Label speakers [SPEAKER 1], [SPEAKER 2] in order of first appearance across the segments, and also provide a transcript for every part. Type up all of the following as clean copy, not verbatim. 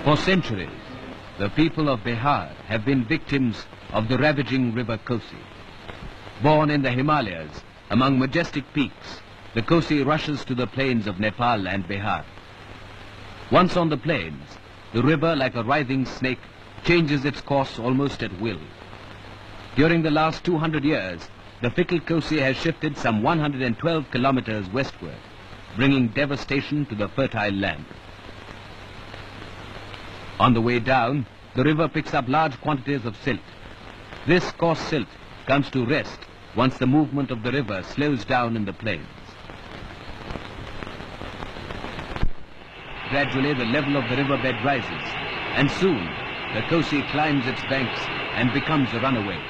[SPEAKER 1] For centuries, the people of Bihar have been victims of the ravaging river Kosi. Born in the Himalayas, among majestic peaks, the Kosi rushes to the plains of Nepal and Bihar. Once on the plains, the river, like a writhing snake, changes its course almost at will. During the last 200 years, the fickle Kosi has shifted some 112 kilometers westward, bringing devastation to the fertile land. On the way down, the river picks up large quantities of silt. This coarse silt comes to rest once the movement of the river slows down in the plains. Gradually, the level of the riverbed rises, and soon the Kosi climbs its banks and becomes a runaway.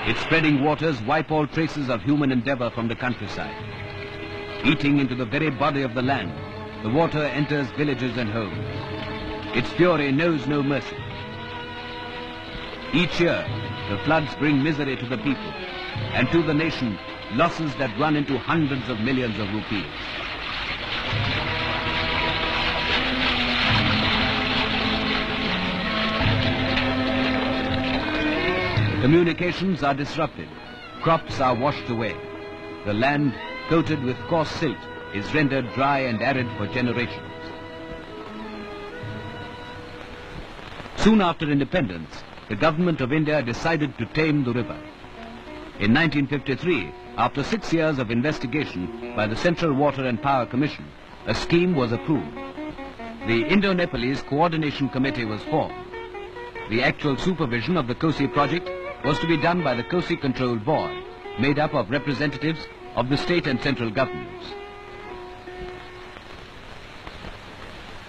[SPEAKER 1] Its spreading waters wipe all traces of human endeavor from the countryside. Eating into the very body of the land, the water enters villages and homes. Its fury knows no mercy. Each year, the floods bring misery to the people, and to the nation, losses that run into hundreds of millions of rupees. Communications are disrupted. Crops are washed away. The land, coated with coarse silt, is rendered dry and arid for generations. Soon after independence, the government of India decided to tame the river. In 1953, after 6 years of investigation by the Central Water and Power Commission, a scheme was approved. The Indo-Nepalese Coordination Committee was formed. The actual supervision of the Kosi project was to be done by the Kosi Control Board, made up of representatives of the state and central governments.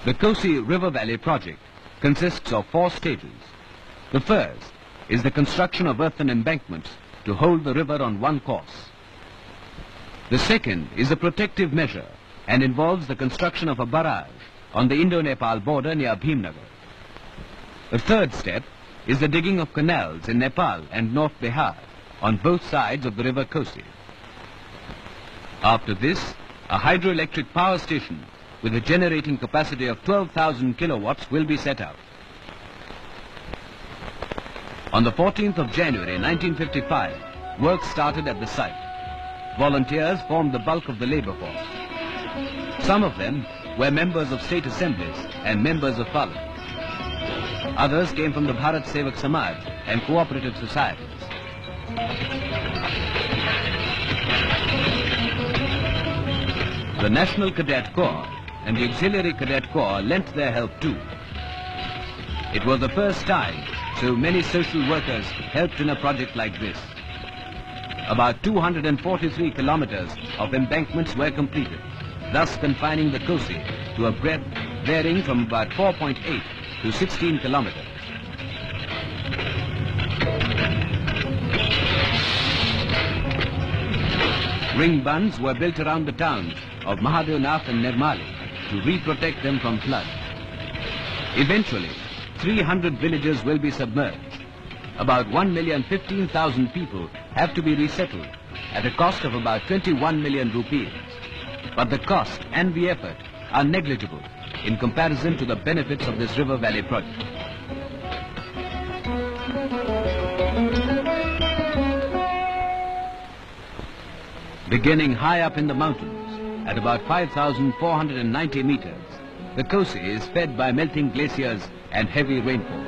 [SPEAKER 1] The Kosi River Valley project consists of 4 stages. The first is the construction of earthen embankments to hold the river on one course. The second is a protective measure and involves the construction of a barrage on the Indo-Nepal border near Bhimnagar. The third step is the digging of canals in Nepal and North Bihar on both sides of the river Kosi. After this, a hydroelectric power station with a generating capacity of 12,000 kilowatts will be set up. On the 14th of January 1955, work started at the site. Volunteers formed the bulk of the labor force. Some of them were members of state assemblies and members of parliament. Others came from the Bharat Sevak Samaj and cooperative societies. The National Cadet Corps and the Auxiliary Cadet Corps lent their help too. It was the first time so many social workers helped in a project like this. About 243 kilometers of embankments were completed, thus confining the Kosi to a breadth varying from about 4.8 to 16 kilometers. Ring bunds were built around the towns of Mahadevnath and Nirmali to re-protect them from flood. Eventually, 300 villages will be submerged. About 1,015,000 people have to be resettled at a cost of about 21 million rupees. But the cost and the effort are negligible in comparison to the benefits of this river valley project. Beginning high up in the mountains, at about 5,490 meters, the Kosi is fed by melting glaciers and heavy rainfall.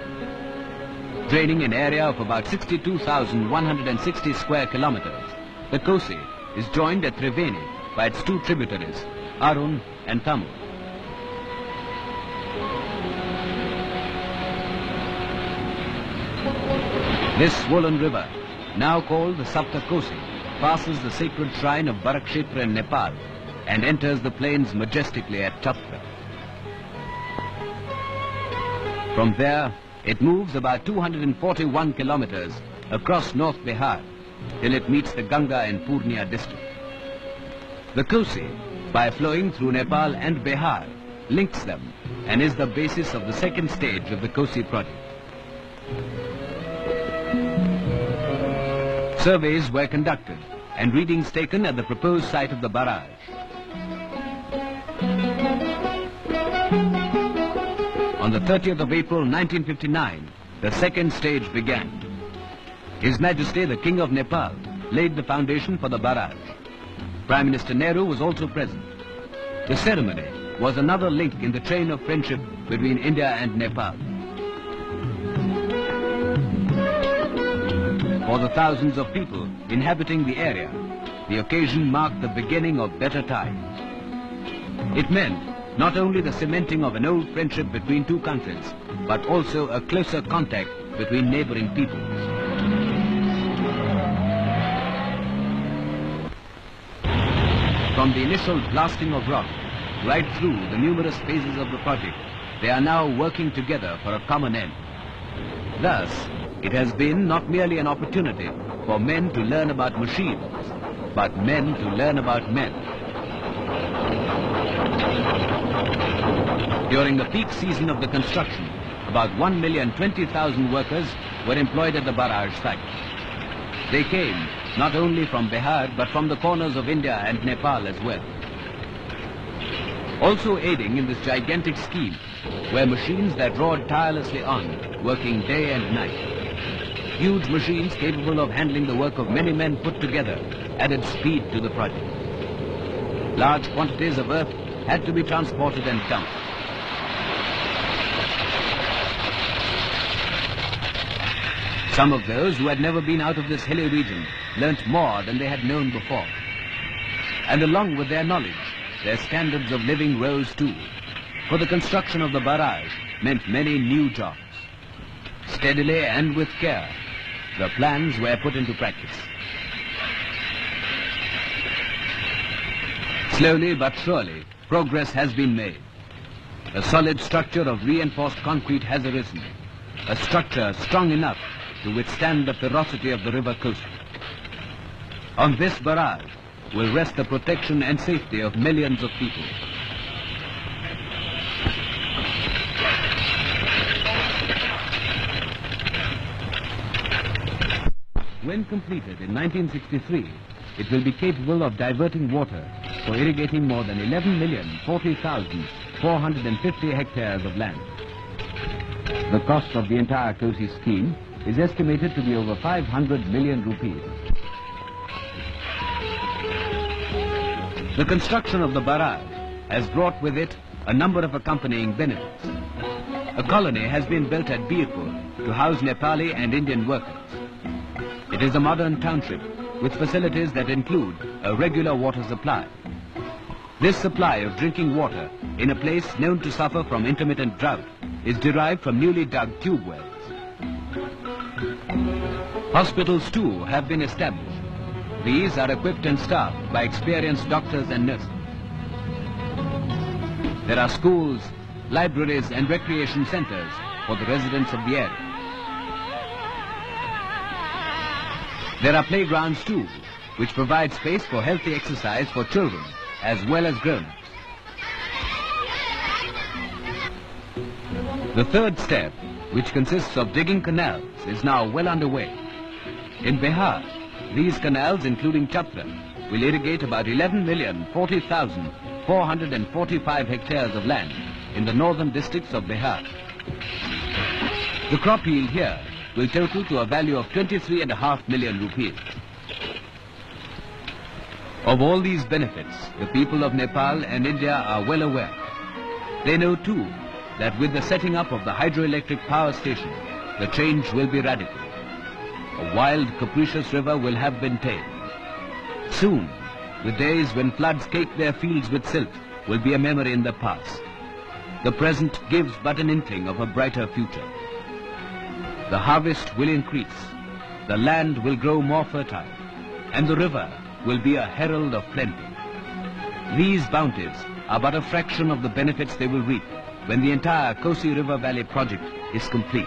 [SPEAKER 1] Draining an area of about 62,160 square kilometers, the Kosi is joined at Triveni by its 2 tributaries, Arun and Tamil. This swollen river, now called the Sapta Kosi, passes the sacred shrine of Barakshetra in Nepal and enters the plains majestically at Tapka. From there, it moves about 241 kilometers across North Bihar till it meets the Ganga in Purnia district. The Kosi, by flowing through Nepal and Bihar, links them and is the basis of the second stage of the Kosi project. Surveys were conducted and readings taken at the proposed site of the barrage. On the 30th of April 1959, the second stage began. His Majesty the King of Nepal laid the foundation for the barrage. Prime Minister Nehru was also present. The ceremony was another link in the chain of friendship between India and Nepal. For the thousands of people inhabiting the area, the occasion marked the beginning of better times. It meant not only the cementing of an old friendship between two countries, but also a closer contact between neighboring peoples. From the initial blasting of rock right through the numerous phases of the project, they are now working together for a common end. Thus, it has been not merely an opportunity for men to learn about machines, but men to learn about men. During the peak season of the construction, about 1,020,000 workers were employed at the barrage site. They came not only from Bihar, but from the corners of India and Nepal as well. Also aiding in this gigantic scheme were machines that roared tirelessly on, working day and night. Huge machines capable of handling the work of many men put together added speed to the project. Large quantities of earth had to be transported and dumped. Some of those who had never been out of this hilly region learnt more than they had known before. And along with their knowledge, their standards of living rose too. For the construction of the barrage meant many new jobs. Steadily and with care, the plans were put into practice. Slowly but surely, progress has been made. A solid structure of reinforced concrete has arisen. A structure strong enough to withstand the ferocity of the river coast. On this barrage will rest the protection and safety of millions of people. When completed in 1963, it will be capable of diverting water for irrigating more than 11,040,450 hectares of land. The cost of the entire Kosi scheme is estimated to be over 500 million rupees. The construction of the barrage has brought with it a number of accompanying benefits. A colony has been built at Birpur to house Nepali and Indian workers. It is a modern township with facilities that include a regular water supply. This supply of drinking water in a place known to suffer from intermittent drought is derived from newly dug tube wells. Hospitals too have been established. These are equipped and staffed by experienced doctors and nurses. There are schools, libraries and recreation centers for the residents of the area. There are playgrounds too, which provide space for healthy exercise for children as well as grown-ups. The third step, which consists of digging canals, is now well underway. In Bihar, these canals, including Chapra, will irrigate about 11,040,445 hectares of land in the northern districts of Bihar. The crop yield here will total to a value of 23.5 million rupees. Of all these benefits, the people of Nepal and India are well aware. They know too that with the setting up of the hydroelectric power station, the change will be radical. A wild, capricious river will have been tamed. Soon, the days when floods cake their fields with silt will be a memory in the past. The present gives but an inkling of a brighter future. The harvest will increase, the land will grow more fertile, and the river will be a herald of plenty. These bounties are but a fraction of the benefits they will reap when the entire Kosi River Valley project is complete.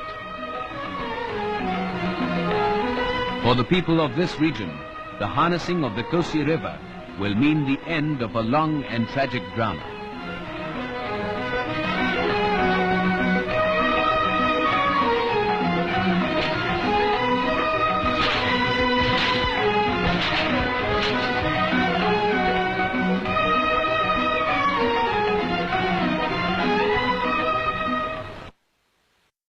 [SPEAKER 1] For the people of this region, the harnessing of the Kosi River will mean the end of a long and tragic drama.